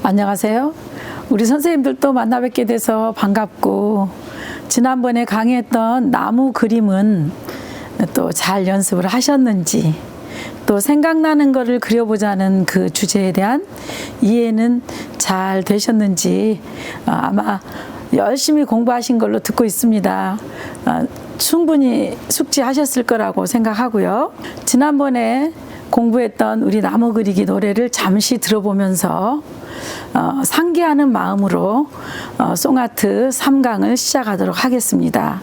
안녕하세요. 우리 선생님들도 만나 뵙게 돼서 반갑고, 지난번에 강의했던 나무 그림은 또 잘 연습을 하셨는지, 또 생각나는 거를 그려보자는 그 주제에 대한 이해는 잘 되셨는지 아마 열심히 공부하신 걸로 듣고 있습니다. 충분히 숙지하셨을 거라고 생각하고요. 지난번에 공부했던 우리 나무 그리기 노래를 잠시 들어보면서 상기하는 마음으로 송아트 3강을 시작하도록 하겠습니다.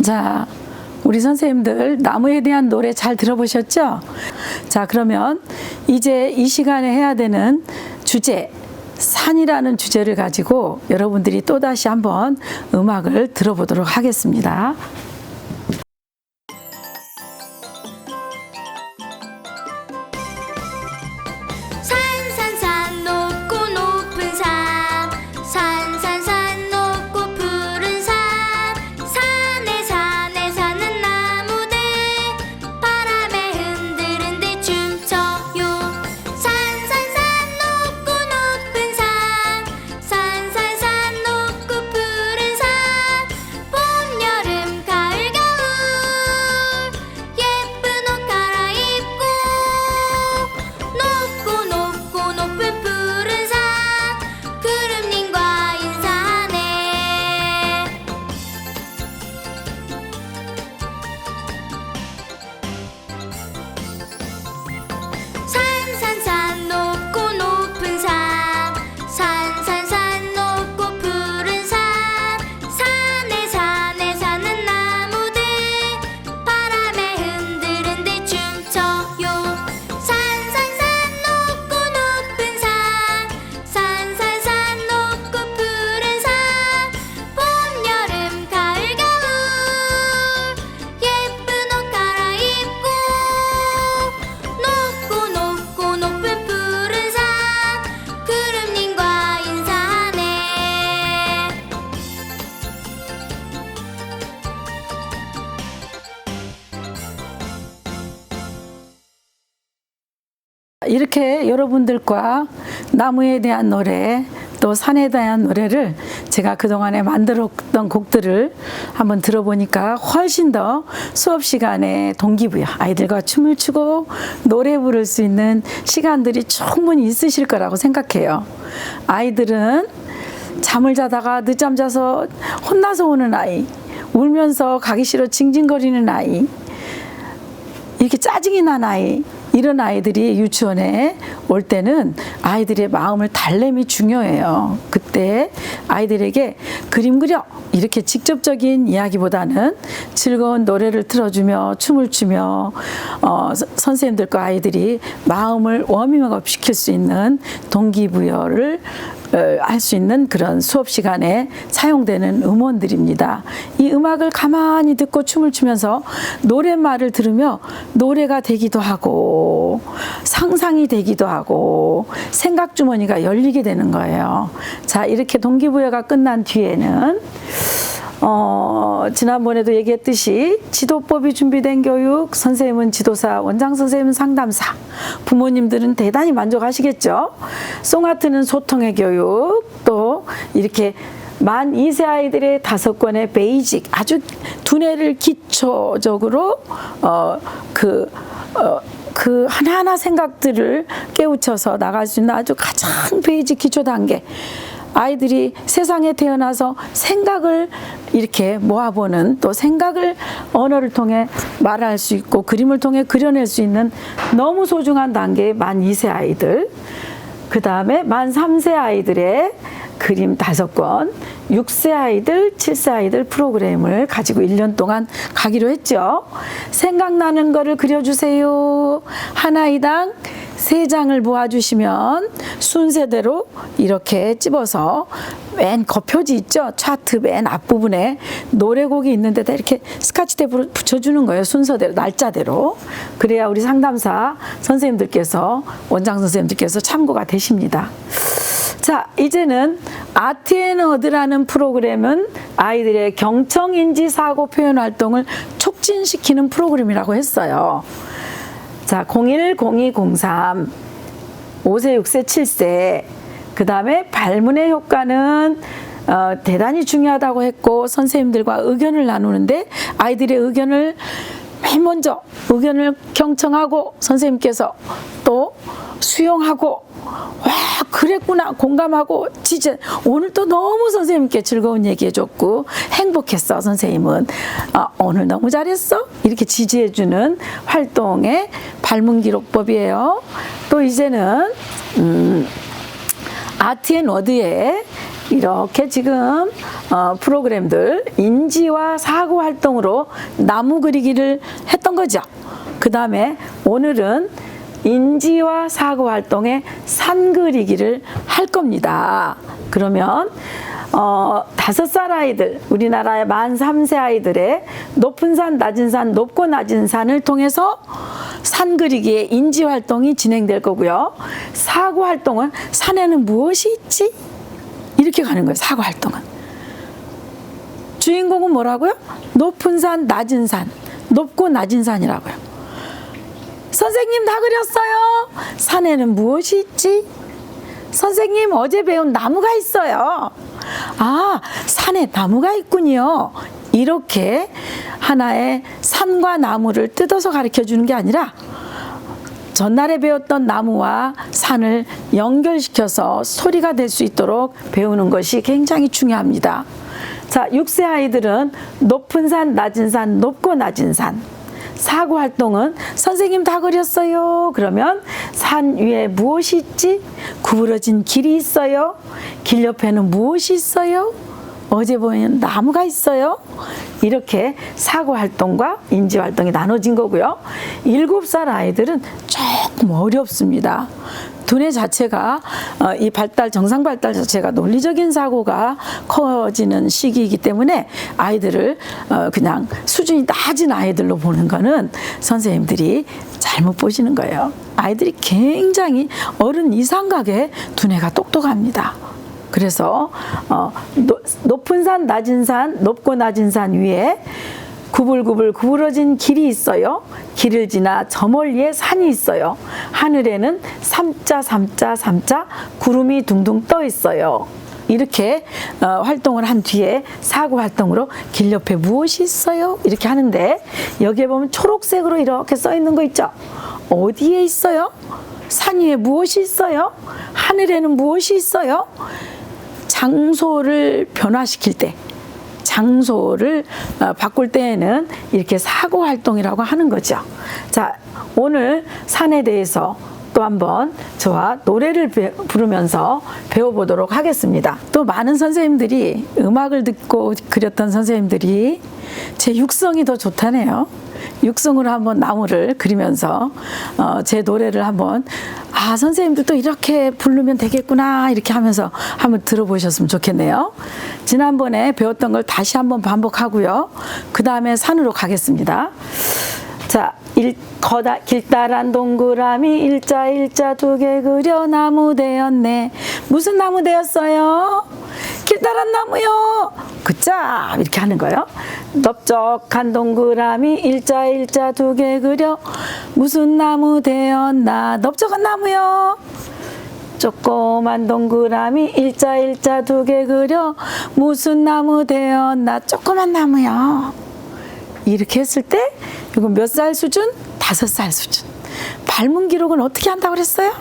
자, 우리 선생님들 나무에 대한 노래 잘 들어보셨죠? 자, 그러면 이제 이 시간에 해야 되는 주제, 산이라는 주제를 가지고 여러분들이 또다시 한번 음악을 들어보도록 하겠습니다. 산산산 높고 높은 산, 산산산 높고 푸른 산, 산에 사는 나무들 바람에 흔들흔들 춤춰요. 산산산 높고 높은 산, 산산산 높고 푸른 산, 봄, 여름, 가을, 겨울 예쁜 옷 갈아입고 높고 높은 푸른 산 구름님과 인사하네. 산산산 높고 높은 산, 산산산 높고 푸른 산, 산에 사는 나무들 바람에 흔들흔들 춤춰요. 산산산 높고 높은 산, 산산산 높고 푸른 산, 봄, 여름, 가을, 겨울 예쁜 옷 갈아입고 높고 높은 푸른 산 구름님과 인사하네. 이렇게 여러분들과 나무에 대한 노래, 또 산에 대한 노래를 제가 그동안에 만들었던 곡들을 한번 들어보니까 훨씬 더 수업 시간에 동기부여, 아이들과 춤을 추고 노래 부를 수 있는 시간들이 충분히 있으실 거라고 생각해요. 아이들은 잠을 자다가 늦잠 자서 혼나서 오는 아이, 울면서 가기 싫어 징징거리는 아이, 이렇게 짜증이 난 아이, 이런 아이들이 유치원에 올 때는 아이들의 마음을 달램이 중요해요. 그때 아이들에게 그림 그려 이렇게 직접적인 이야기보다는 즐거운 노래를 틀어주며 춤을 추며 선생님들과 아이들이 마음을 워밍업 시킬 수 있는 동기부여를 할 수 있는 그런 수업 시간에 사용되는 음원들입니다. 이 음악을 가만히 듣고 춤을 추면서 노랫말을 들으며 노래가 되기도 하고 상상이 되기도 하고 생각 주머니가 열리게 되는 거예요. 자, 이렇게 동기부여가 끝난 뒤에는 지난번에도 얘기했듯이 지도법이 준비된 교육, 선생님은 지도사, 원장 선생님은 상담사, 부모님들은 대단히 만족하시겠죠. 송아트는 소통의 교육, 또 이렇게 만 2세 아이들의 5권의 베이직, 아주 두뇌를 기초적으로 그 그 하나하나 생각들을 깨우쳐서 나갈 수 있는 아주 가장 베이직 기초 단계. 아이들이 세상에 태어나서 생각을 이렇게 모아보는, 또 생각을 언어를 통해 말할 수 있고 그림을 통해 그려낼 수 있는 너무 소중한 단계의 만 2세 아이들, 그 다음에 만 3세 아이들의 그림 5권, 6세 아이들, 7세 아이들 프로그램을 가지고 1년 동안 가기로 했죠. 생각나는 거를 그려주세요. 한 아이당 3장을 모아주시면 순서대로 이렇게 찝어서 맨 겉표지 있죠? 차트 맨 앞부분에 노래곡이 있는 데다 이렇게 스카치 테이프로 붙여주는 거예요. 순서대로, 날짜대로. 그래야 우리 상담사 선생님들께서, 원장 선생님들께서 참고가 되십니다. 자, 이제는 아트앤어드라는 프로그램은 아이들의 경청인지 사고 표현 활동을 촉진시키는 프로그램이라고 했어요. 자, 01, 02, 03, 5세, 6세, 7세. 그 다음에 발문의 효과는 대단히 중요하다고 했고, 선생님들과 의견을 나누는데 아이들의 의견을 맨 먼저 의견을 경청하고 선생님께서 또 수용하고, 와, 그랬구나, 공감하고, 진짜 오늘 또 너무 선생님께 즐거운 얘기 해줬고 행복했어 선생님은, 오늘 너무 잘했어, 이렇게 지지해주는 활동의 발문기록법이에요. 또 이제는 아트앤워드에 이렇게 지금 프로그램들 인지와 사고 활동으로 나무 그리기를 했던 거죠. 그 다음에 오늘은 인지와 사고 활동에 산 그리기를 할 겁니다. 그러면 5살 아이들, 우리나라의 만 3세 아이들의 높은 산, 낮은 산, 높고 낮은 산을 통해서 산 그리기의 인지 활동이 진행될 거고요. 사고 활동은 산에는 무엇이 있지? 이렇게 가는 거예요. 사고 활동은. 주인공은 뭐라고요? 높은 산, 낮은 산, 높고 낮은 산이라고요. 선생님 다 그렸어요. 산에는 무엇이 있지? 선생님 어제 배운 나무가 있어요. 아, 산에 나무가 있군요. 이렇게 하나의 산과 나무를 뜯어서 가르쳐 주는 게 아니라 전날에 배웠던 나무와 산을 연결시켜서 소리가 될 수 있도록 배우는 것이 굉장히 중요합니다. 자, 6세 아이들은 높은 산, 낮은 산, 높고 낮은 산. 사고 활동은 선생님 다 그렸어요. 그러면 산 위에 무엇이 있지? 구부러진 길이 있어요. 길 옆에는 무엇이 있어요? 어제 보면 나무가 있어요. 이렇게 사고 활동과 인지 활동이 나눠진 거고요. 7살 아이들은 조금 어렵습니다. 두뇌 자체가 이 발달, 정상 발달 자체가 논리적인 사고가 커지는 시기이기 때문에 아이들을 그냥 수준이 낮은 아이들로 보는 거는 선생님들이 잘못 보시는 거예요. 아이들이 굉장히 어른 이상각의 두뇌가 똑똑합니다. 그래서 높은 산, 낮은 산, 높고 낮은 산 위에 구불구불 구부러진 길이 있어요. 길을 지나 저 멀리에 산이 있어요. 하늘에는 삼자 구름이 둥둥 떠 있어요. 이렇게 활동을 한 뒤에 사고 활동으로 길 옆에 무엇이 있어요? 이렇게 하는데 여기에 보면 초록색으로 이렇게 써 있는 거 있죠? 어디에 있어요? 산 위에 무엇이 있어요? 하늘에는 무엇이 있어요? 장소를 변화시킬 때, 장소를 바꿀 때에는 이렇게 사고 활동이라고 하는 거죠. 자, 오늘 산에 대해서 또 한번 저와 노래를 부르면서 배워보도록 하겠습니다. 또 많은 선생님들이 음악을 듣고 그렸던 선생님들이 제 육성이 더 좋다네요. 육성으로 한번 나무를 그리면서 제 노래를 한번 선생님도 또 이렇게 부르면 되겠구나 이렇게 하면서 한번 들어보셨으면 좋겠네요. 지난번에 배웠던 걸 다시 한번 반복하고요. 그 다음에 산으로 가겠습니다. 자, 길다란 동그라미 일자 두 개 그려 나무 되었네. 무슨 나무 되었어요? 길다란 나무요. 굿잡 이렇게 하는 거예요. 넓적한 동그라미 일자 두 개 그려 무슨 나무 되었나. 넓적한 나무요. 조그만 동그라미 일자 두 개 그려 무슨 나무 되었나. 조그만 나무요. 이렇게 했을 때 이거 몇 살 수준? 5살 수준. 발문 기록은 어떻게 한다고 그랬어요?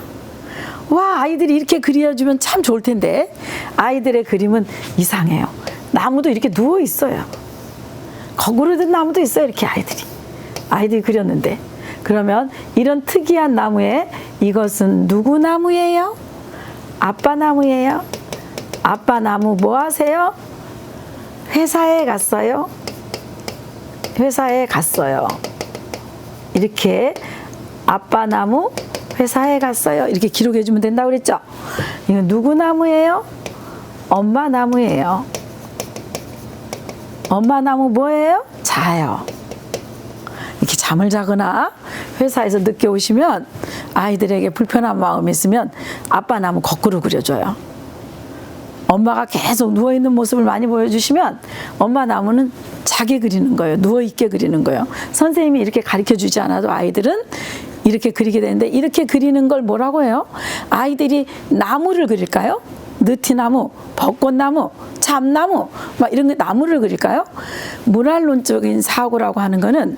와, 아이들이 이렇게 그려주면 참 좋을 텐데 아이들의 그림은 이상해요. 나무도 이렇게 누워 있어요. 거꾸로 든 나무도 있어요. 이렇게 아이들이 그렸는데, 그러면 이런 특이한 나무에 이것은 누구 나무예요? 아빠 나무예요. 아빠 나무 뭐 하세요? 회사에 갔어요. 회사에 갔어요. 이렇게 아빠 나무 회사에 갔어요. 이렇게 기록해 주면 된다고 그랬죠? 이건 누구 나무예요? 엄마 나무예요. 엄마 나무 뭐예요? 자요. 이렇게 잠을 자거나 회사에서 늦게 오시면 아이들에게 불편한 마음이 있으면 아빠 나무 거꾸로 그려줘요. 엄마가 계속 누워있는 모습을 많이 보여주시면 엄마 나무는 자게 그리는 거예요. 누워있게 그리는 거예요. 선생님이 이렇게 가르쳐 주지 않아도 아이들은 이렇게 그리게 되는데, 이렇게 그리는 걸 뭐라고 해요? 아이들이 나무를 그릴까요? 느티나무, 벚꽃나무, 참나무 막 이런 거 나무를 그릴까요? 문화론적인 사고라고 하는 거는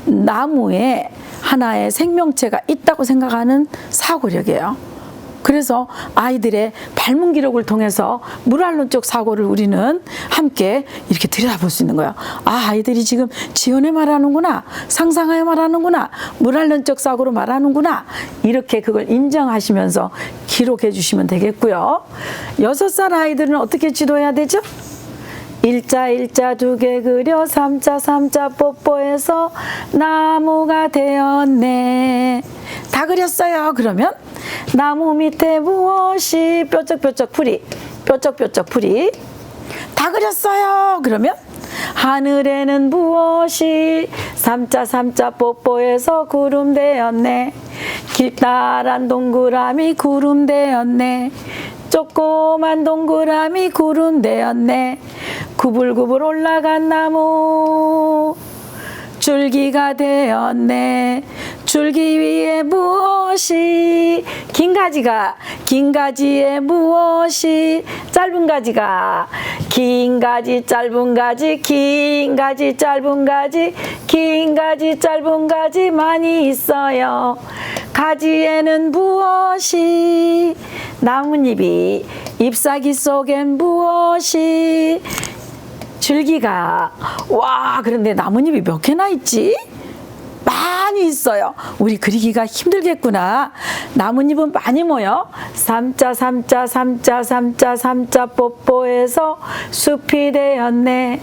나무에 하나의 생명체가 있다고 생각하는 사고력이에요. 그래서 아이들의 발문 기록을 통해서 문화론적 사고를 우리는 함께 이렇게 들여다볼 수 있는 거예요. 아, 아이들이 지금 지연해 말하는구나, 상상하여 말하는구나, 문화론적 사고로 말하는구나, 이렇게 그걸 인정하시면서 기록해 주시면 되겠고요. 6살 아이들은 어떻게 지도해야 되죠? 일자 두 개 그려 삼자 뽀뽀해서 나무가 되었네. 다 그렸어요. 그러면 나무 밑에 무엇이 뾰족뾰족 풀이 다 그렸어요. 그러면 하늘에는 무엇이 삼자 뽀뽀해서 구름 되었네. 길다란 동그라미 구름 되었네. 조그만 동그라미 구름 되었네. 구불구불 올라간 나무 줄기가 되었네. 줄기 위에 무엇이 긴 가지에 무엇이 짧은 가지가 긴 가지 짧은 가지 긴 가지 짧은 가지 긴 가지 짧은 가지 많이 있어요. 가지에는 무엇이 나뭇잎이 잎사귀 속엔 무엇이 줄기가 와, 그런데 나뭇잎이 몇 개나 있지? 많이 있어요. 우리 그리기가 힘들겠구나. 나뭇잎은 많이 모여 삼자 뽀뽀해서 숲이 되었네.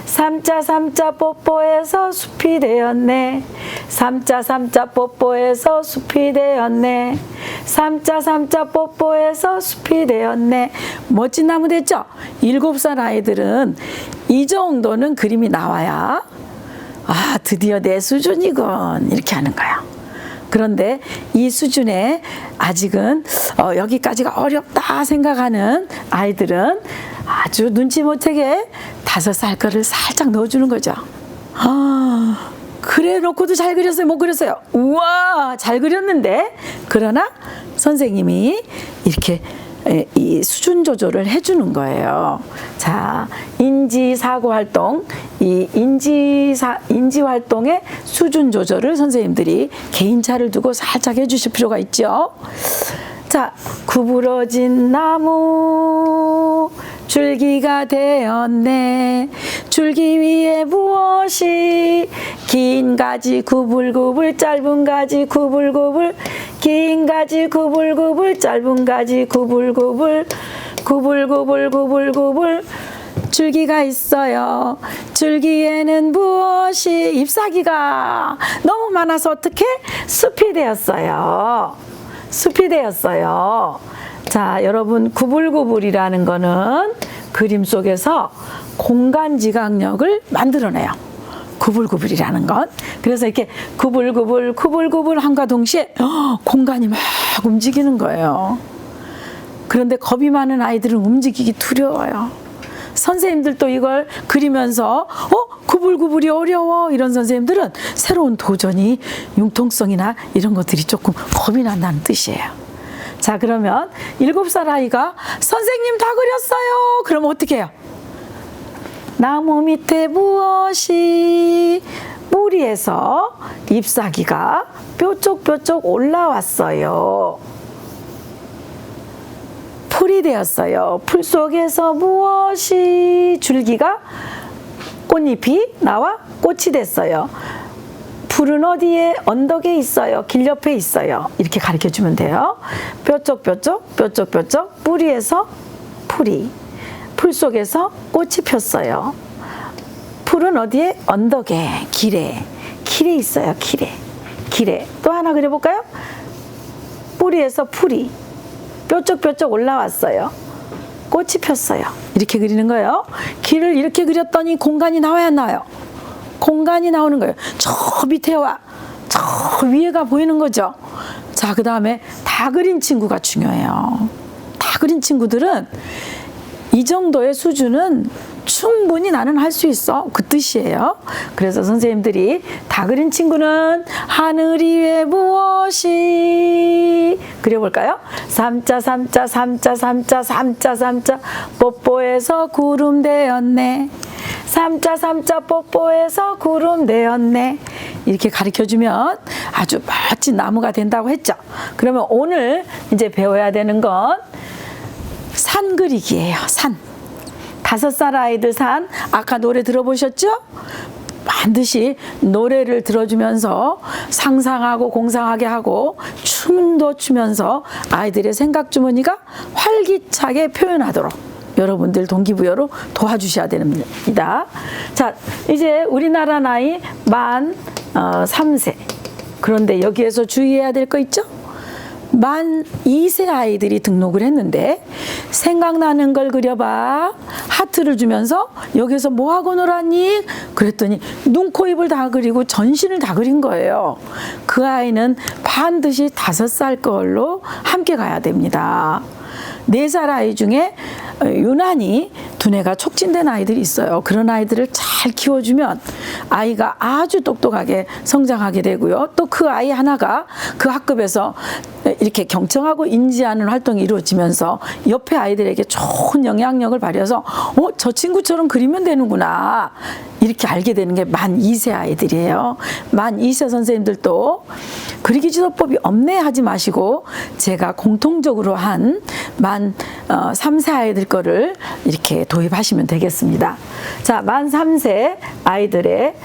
삼자 뽀뽀해서 숲이 되었네. 삼자 뽀뽀해서 숲이 되었네. 삼자 뽀뽀해서 숲이 되었네. 멋진 나무 됐죠? 7살 아이들은 이 정도는 그림이 나와야 아, 드디어 내 수준이군, 이렇게 하는 거야. 그런데 이 수준에 아직은 여기까지가 어렵다 생각하는 아이들은 아주 눈치 못하게 5살 거를 살짝 넣어주는 거죠. 아, 그래 놓고도 잘 그렸어요? 못 그렸어요? 우와, 잘 그렸는데. 그러나 선생님이 이렇게 이 수준 조절을 해주는 거예요. 자, 인지 사고 활동, 이 인지 활동의 수준 조절을 선생님들이 개인차를 두고 살짝 해주실 필요가 있죠. 자, 구부러진 나무 줄기가 되었네. 줄기 위에 무엇이 긴 가지 구불구불 짧은 가지 구불구불 긴 가지 구불구불 짧은 가지 구불구불 구불구불 줄기가 있어요. 줄기에는 무엇이 잎사귀가 너무 많아서 어떻게 숲이 되었어요. 숲이 되었어요. 자, 여러분, 구불구불이라는 거는 그림 속에서 공간 지각력을 만들어내요. 구불구불이라는 건. 그래서 이렇게 구불구불 함과 동시에 공간이 막 움직이는 거예요. 그런데 겁이 많은 아이들은 움직이기 두려워요. 선생님들도 이걸 그리면서 구불구불이 어려워, 이런 선생님들은 새로운 도전이 융통성이나 이런 것들이 조금 겁이 난다는 뜻이에요. 자, 그러면 7살 아이가 선생님 다 그렸어요. 그럼 어떻게 해요? 나무 밑에 무엇이 뿌리에서 잎사귀가 뾰족뾰족 올라왔어요. 풀이 되었어요. 풀 속에서 무엇이 줄기가 꽃잎이 나와 꽃이 됐어요. 풀은 어디에? 언덕에 있어요. 길 옆에 있어요. 이렇게 가르쳐 주면 돼요. 뾰족뾰족 뾰족뾰족 뿌리에서 풀이, 풀 속에서 꽃이 폈어요. 풀은 어디에? 언덕에, 길에 있어요. 길에. 또 하나 그려볼까요? 뿌리에서 풀이 뾰족뾰족 올라왔어요. 꽃이 폈어요. 이렇게 그리는 거예요. 길을 이렇게 그렸더니 공간이 나와야 안 나와요? 공간이 나오는 거예요. 저 밑에 와, 저 위에가 보이는 거죠. 자, 그 다음에 다 그린 친구가 중요해요. 다 그린 친구들은 이 정도의 수준은 충분히 나는 할 수 있어, 그 뜻이에요. 그래서 선생님들이 다 그린 친구는 하늘 위에 무엇이 그려볼까요? 삼자 뽀뽀해서 구름 되었네. 삼자 뽀뽀해서 구름 되었네. 이렇게 가르쳐주면 아주 멋진 나무가 된다고 했죠. 그러면 오늘 이제 배워야 되는 건 산 그리기예요. 산. 5살 아이들 산. 아까 노래 들어보셨죠? 반드시 노래를 들어주면서 상상하고 공상하게 하고 춤도 추면서 아이들의 생각 주머니가 활기차게 표현하도록 여러분들 동기부여로 도와주셔야 됩니다. 자, 이제 우리나라 나이 만 3세. 그런데 여기에서 주의해야 될 거 있죠? 만 2세 아이들이 등록을 했는데 생각나는 걸 그려봐. 하트를 주면서 여기서 뭐하고 놀았니? 그랬더니 눈, 코, 입을 다 그리고 전신을 다 그린 거예요. 그 아이는 반드시 5살 걸로 함께 가야 됩니다. 4살 아이 중에 유난히 두뇌가 촉진된 아이들이 있어요. 그런 아이들을 잘 키워주면 아이가 아주 똑똑하게 성장하게 되고요. 또 그 아이 하나가 그 학급에서 이렇게 경청하고 인지하는 활동이 이루어지면서 옆에 아이들에게 좋은 영향력을 발휘해서 저 친구처럼 그리면 되는구나. 이렇게 알게 되는 게 만 2세 아이들이에요. 만 2세 선생님들도 그리기 지도법이 없네 하지 마시고 제가 공통적으로 한 만 3세 아이들 거를 이렇게 도입하시면 되겠습니다. 자, 만 3세 아이들의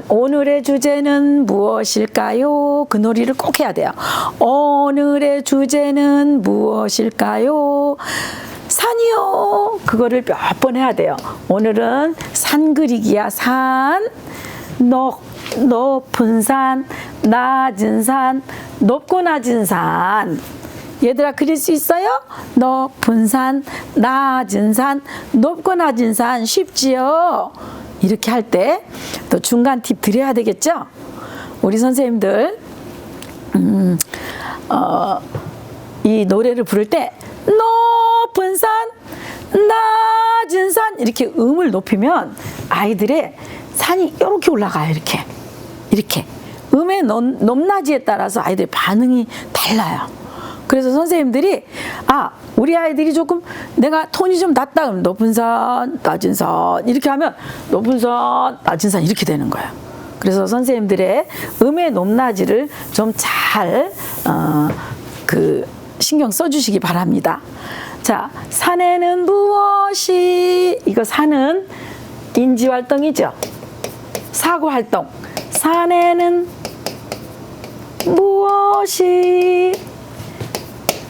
오늘의 주제는 무엇일까요? 그 놀이를 꼭 해야 돼요. 오늘의 주제는 무엇일까요? 산이요. 그거를 몇 번 해야 돼요. 오늘은 산 그리기야. 산, 높은 산, 낮은 산, 높고 낮은 산. 얘들아 그릴 수 있어요? 높은 산, 낮은 산, 높고 낮은 산. 쉽지요? 이렇게 할 때 또 중간 팁 드려야 되겠죠? 우리 선생님들 이 노래를 부를 때 높은 산, 낮은 산 이렇게 음을 높이면 아이들의 산이 이렇게 올라가요. 이렇게 음의 높낮이에 따라서 아이들의 반응이 달라요. 그래서 선생님들이 우리 아이들이 조금 내가 톤이 좀 낮다 그러면 높은 산, 낮은 산 이렇게 하면 높은 산, 낮은 산 이렇게 되는 거예요. 그래서 선생님들의 음의 높낮이를 좀 잘 신경 써주시기 바랍니다. 자, 산에는 무엇이, 이거 산은 인지활동이죠. 사고활동. 산에는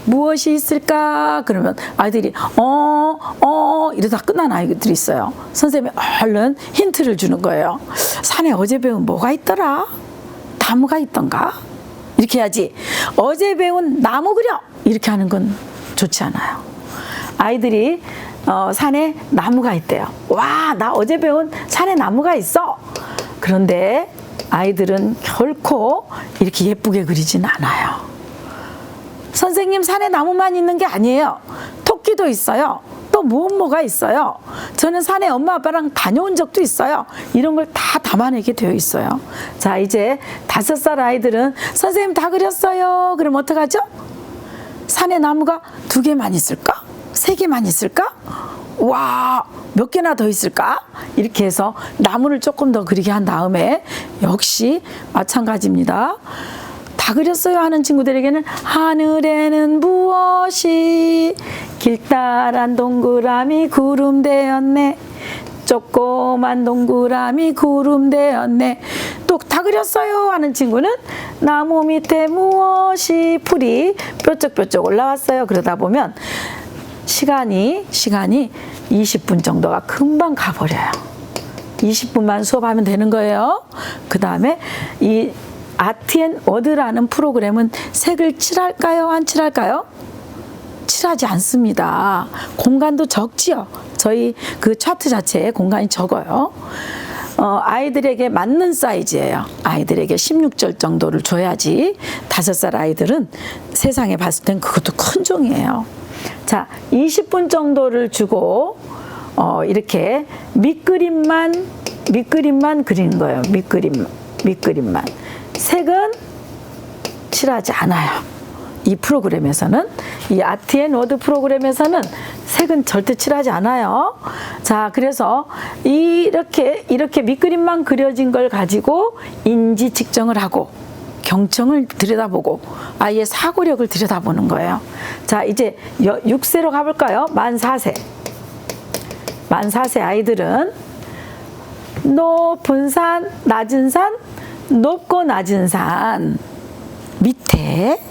무엇이 있을까? 그러면 아이들이 이러다 끝난 아이들이 있어요. 선생님이 얼른 힌트를 주는 거예요. 산에 어제 배운 뭐가 있더라? 나무가 있던가? 이렇게 해야지. 어제 배운 나무 그려! 이렇게 하는 건 좋지 않아요. 아이들이 산에 나무가 있대요. 와, 나 어제 배운 산에 나무가 있어. 그런데 아이들은 결코 이렇게 예쁘게 그리진 않아요. 선생님 산에 나무만 있는 게 아니에요. 토끼도 있어요. 또 뭐가 있어요. 저는 산에 엄마 아빠랑 다녀온 적도 있어요. 이런 걸 다 담아내게 되어 있어요. 자, 이제 5살 아이들은 선생님 다 그렸어요. 그럼 어떡하죠? 산에 나무가 2개만 있을까? 3개만 있을까? 와, 몇 개나 더 있을까? 이렇게 해서 나무를 조금 더 그리게 한 다음에 역시 마찬가지입니다. 다 그렸어요 하는 친구들에게는 하늘에는 무엇이 길다란 동그라미 구름 되었네. 조그만 동그라미 구름 되었네. 또 다 그렸어요 하는 친구는 나무 밑에 무엇이 풀이 뾰족뾰족 올라왔어요. 그러다 보면 시간이 20분 정도가 금방 가버려요. 20분만 수업하면 되는 거예요. 그 다음에 이 아트앤워드라는 프로그램은 색을 칠할까요? 안 칠할까요? 칠하지 않습니다. 공간도 적지요. 저희 그 차트 자체에 공간이 적어요. 아이들에게 맞는 사이즈예요. 아이들에게 16절 정도를 줘야지 5살 아이들은 세상에 봤을 땐 그것도 큰 종이에요. 자, 20분 정도를 주고 이렇게 밑그림만 그리는 거예요. 밑그림만. 색은 칠하지 않아요. 이 프로그램에서는, 이 아트앤워드 프로그램에서는 색은 절대 칠하지 않아요. 자, 그래서 이렇게 밑그림만 그려진 걸 가지고 인지 측정을 하고 경청을 들여다보고 아이의 사고력을 들여다보는 거예요. 자, 이제 6세로 가볼까요? 만 4세 아이들은 높은 산, 낮은 산, 높고 낮은 산 밑에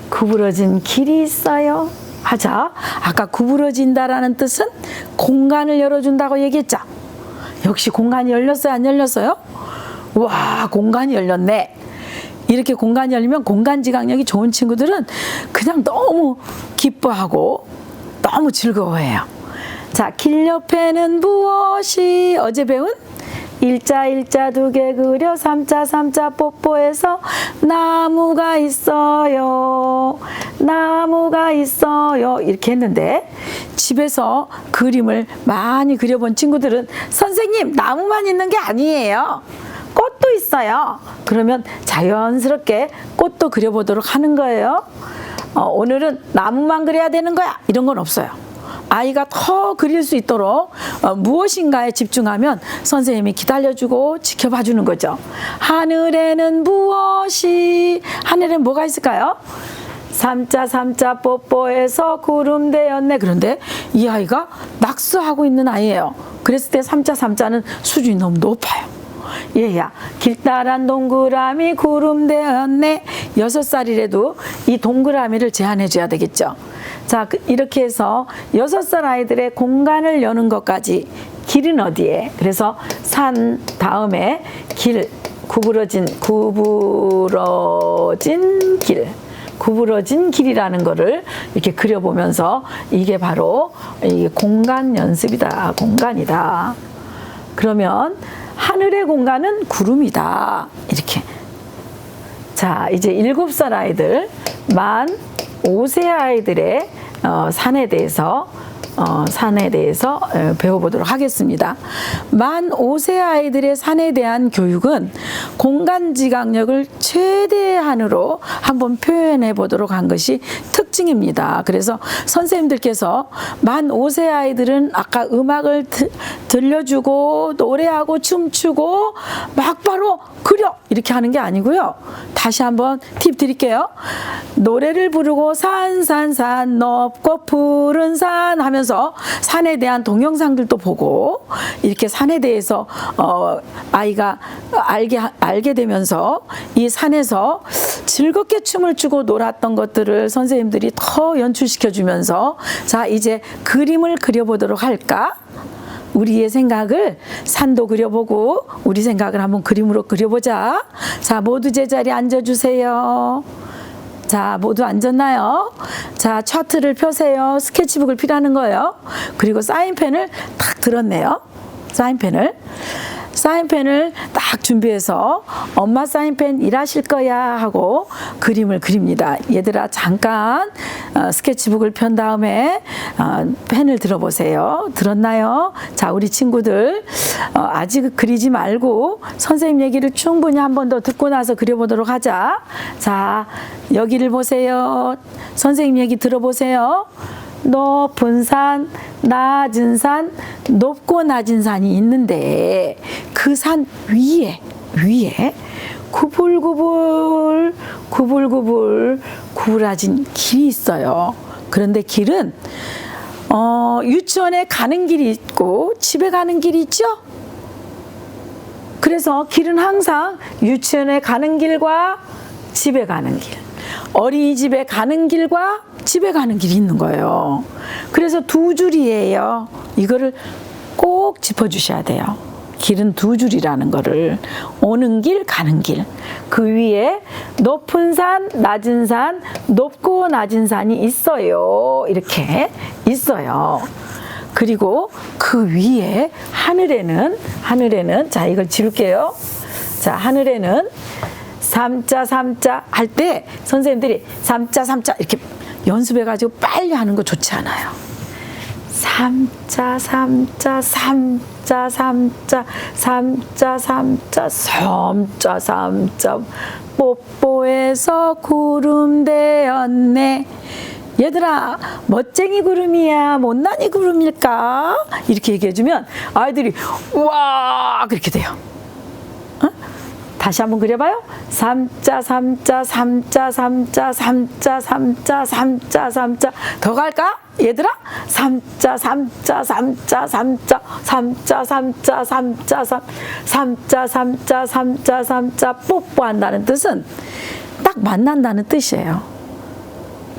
구부러진 길이 있어요. 하자. 아까 구부러진다라는 뜻은 공간을 열어준다고 얘기했죠. 역시 공간이 열렸어요? 안 열렸어요? 와, 공간이 열렸네. 이렇게 공간이 열리면 공간지각력이 좋은 친구들은 그냥 너무 기뻐하고 너무 즐거워해요. 자, 길 옆에는 무엇이 어제 배운 일자 2개 그려 3자 뽀뽀해서 나무가 있어요. 이렇게 했는데 집에서 그림을 많이 그려본 친구들은 선생님 나무만 있는 게 아니에요. 꽃도 있어요. 그러면 자연스럽게 꽃도 그려보도록 하는 거예요. 오늘은 나무만 그려야 되는 거야. 이런 건 없어요. 아이가 더 그릴 수 있도록 무엇인가에 집중하면 선생님이 기다려주고 지켜봐주는 거죠. 하늘에는 무엇이, 하늘에는 뭐가 있을까요? 3자 뽀뽀해서 구름 되었네. 그런데 이 아이가 낙서하고 있는 아이예요. 그랬을 때 3자는 수준이 너무 높아요. 얘야, 길다란 동그라미 구름 되었네. 6살이라도 이 동그라미를 제한해 줘야 되겠죠. 자, 이렇게 해서 6살 아이들의 공간을 여는 것까지. 길은 어디에? 그래서 산 다음에 길, 구부러진 길이라는 거를 이렇게 그려보면서 이게 바로 이 공간 연습이다. 공간이다. 그러면 하늘의 공간은 구름이다. 이렇게. 자, 이제 7살 아이들, 만 5세 아이들의 산에 대해서 배워보도록 하겠습니다. 만 5세 아이들의 산에 대한 교육은 공간지각력을 최대한으로 한번 표현해 보도록 한 것이 특징입니다. 그래서 선생님들께서 만 5세 아이들은 아까 음악을 들려주고 노래하고 춤추고 막바로 그려 이렇게 하는 게 아니고요. 다시 한번 팁 드릴게요. 노래를 부르고 산 높고 푸른 산 하면서 산에 대한 동영상들도 보고 이렇게 산에 대해서 아이가 알게 되면서 이 산에서 즐겁게 춤을 추고 놀았던 것들을 선생님들이 더 연출시켜 주면서 자, 이제 그림을 그려보도록 할까? 우리의 생각을 산도 그려보고 우리 생각을 한번 그림으로 그려보자. 자, 모두 제자리에 앉아주세요. 자, 모두 앉았나요? 자, 차트를 펴세요. 스케치북을 필요하는 거예요. 그리고 사인펜을 딱 들었네요. 사인펜을 딱 준비해서 엄마 사인펜 일하실 거야 하고 그림을 그립니다. 얘들아 잠깐 스케치북을 편 다음에 펜을 들어보세요. 들었나요? 자, 우리 친구들 아직 그리지 말고 선생님 얘기를 충분히 한 번 더 듣고 나서 그려보도록 하자. 자, 여기를 보세요. 선생님 얘기 들어보세요. 높은 산, 낮은 산, 높고 낮은 산이 있는데 그 산 위에 구불구불 구부라진 길이 있어요. 그런데 길은 유치원에 가는 길이 있고 집에 가는 길이 있죠. 그래서 길은 항상 유치원에 가는 길과 집에 가는 길, 어린이집에 가는 길과 집에 가는 길이 있는 거예요. 그래서 두 줄이에요. 이거를 꼭 짚어주셔야 돼요. 길은 두 줄이라는 거를. 오는 길, 가는 길. 그 위에 높은 산, 낮은 산, 높고 낮은 산이 있어요. 이렇게 있어요. 그리고 그 위에 하늘에는 자, 이걸 지울게요. 자, 하늘에는 삼자 할 때 선생님들이 삼자 이렇게 연습해가지고 빨리 하는 거 좋지 않아요. 삼자 뽀뽀해서 구름 되었네. 얘들아, 멋쟁이 구름이야, 못난이 구름일까? 이렇게 얘기해주면 아이들이 우와 그렇게 돼요. 다시 한번 그려봐요. 삼자 더 갈까? 얘들아, 삼자 뽀뽀한다는 뜻은 딱 만난다는 뜻이에요.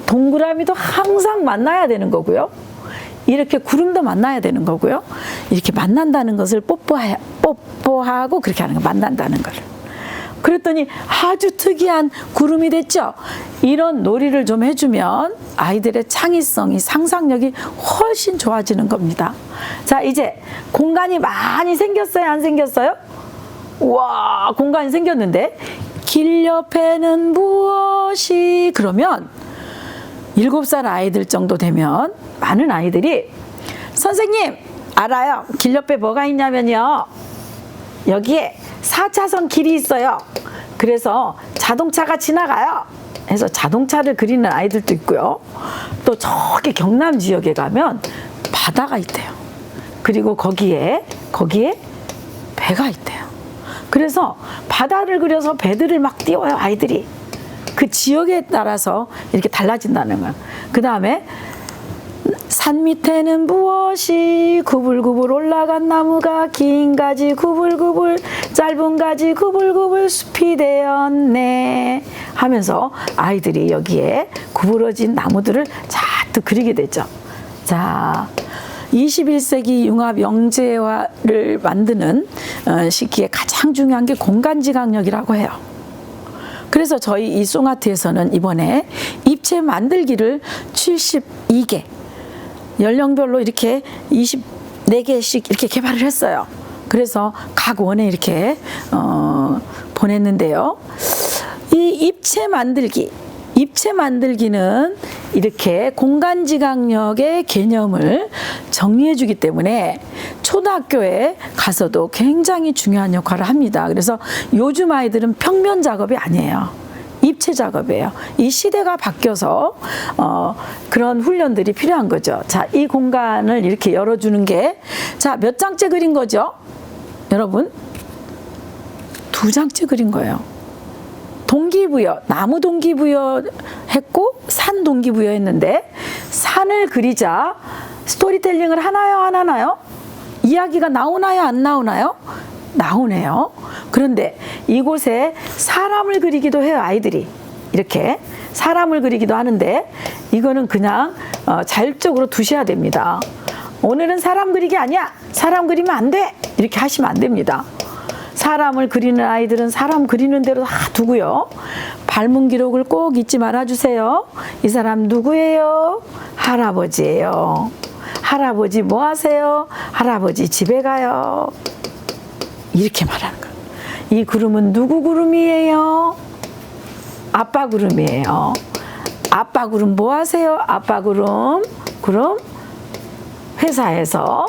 동그라미도 항상 만나야 되는 거고요. 이렇게 구름도 만나야 되는 거고요. 이렇게 만난다는 것을 뽀뽀하고 그렇게 하는 거, 만난다는 거를. 그랬더니 아주 특이한 구름이 됐죠. 이런 놀이를 좀 해주면 아이들의 창의성이, 상상력이 훨씬 좋아지는 겁니다. 자, 이제 공간이 많이 생겼어요, 안 생겼어요? 우와, 공간이 생겼는데 길 옆에는 무엇이? 그러면 7살 아이들 정도 되면 많은 아이들이 선생님 알아요. 길 옆에 뭐가 있냐면요, 여기에 4차선 길이 있어요. 그래서 자동차가 지나가요. 해서 자동차를 그리는 아이들도 있고요. 또 저기 경남 지역에 가면 바다가 있대요. 그리고 거기에 배가 있대요. 그래서 바다를 그려서 배들을 막 띄워요, 아이들이. 그 지역에 따라서 이렇게 달라진다는 거야. 그 다음에 산 밑에는 무엇이? 구불구불 올라간 나무가 긴 가지 구불구불, 짧은 가지 구불구불 숲이 되었네 하면서 아이들이 여기에 구부러진 나무들을 잔뜩 그리게 되죠. 자, 21세기 융합 영재화를 만드는 시기에 가장 중요한 게 공간지각력이라고 해요. 그래서 저희 이 송아트에서는 이번에 입체 만들기를 72개 연령별로 이렇게 24개씩 이렇게 개발을 했어요. 그래서 각 원에 이렇게 보냈는데요. 이 입체 만들기는 이렇게 공간지각력의 개념을 정리해 주기 때문에 초등학교에 가서도 굉장히 중요한 역할을 합니다. 그래서 요즘 아이들은 평면 작업이 아니에요. 입체 작업이에요. 이 시대가 바뀌어서 그런 훈련들이 필요한 거죠. 자, 이 공간을 이렇게 열어주는 게, 자, 몇 장째 그린 거죠? 여러분, 2장째 그린 거예요. 동기부여, 나무 동기부여 했고 산 동기부여 했는데, 산을 그리자 스토리텔링을 하나요, 안 하나요? 이야기가 나오나요, 안 나오나요? 나오네요. 그런데 이곳에 사람을 그리기도 해요, 아이들이. 이렇게 사람을 그리기도 하는데 이거는 그냥 자율적으로 두셔야 됩니다. 오늘은 사람 그리기 아니야, 사람 그리면 안 돼, 이렇게 하시면 안 됩니다. 사람을 그리는 아이들은 사람 그리는 대로 다 두고요. 발문 기록을 꼭 잊지 말아 주세요. 이 사람 누구예요? 할아버지예요. 할아버지 뭐 하세요? 할아버지 집에 가요. 이렇게 말하는 거예요. 이 구름은 누구 구름이에요? 아빠 구름이에요. 아빠 구름 뭐 하세요? 아빠 구름 회사에서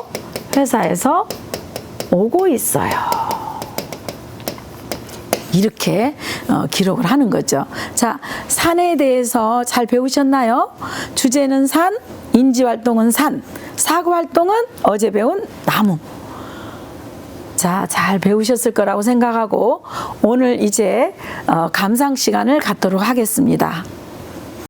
오고 있어요. 이렇게 기록을 하는 거죠. 자, 산에 대해서 잘 배우셨나요? 주제는 산, 인지활동은 산, 사고활동은 어제 배운 나무. 자, 잘 배우셨을 거라고 생각하고 오늘 이제 감상 시간을 갖도록 하겠습니다.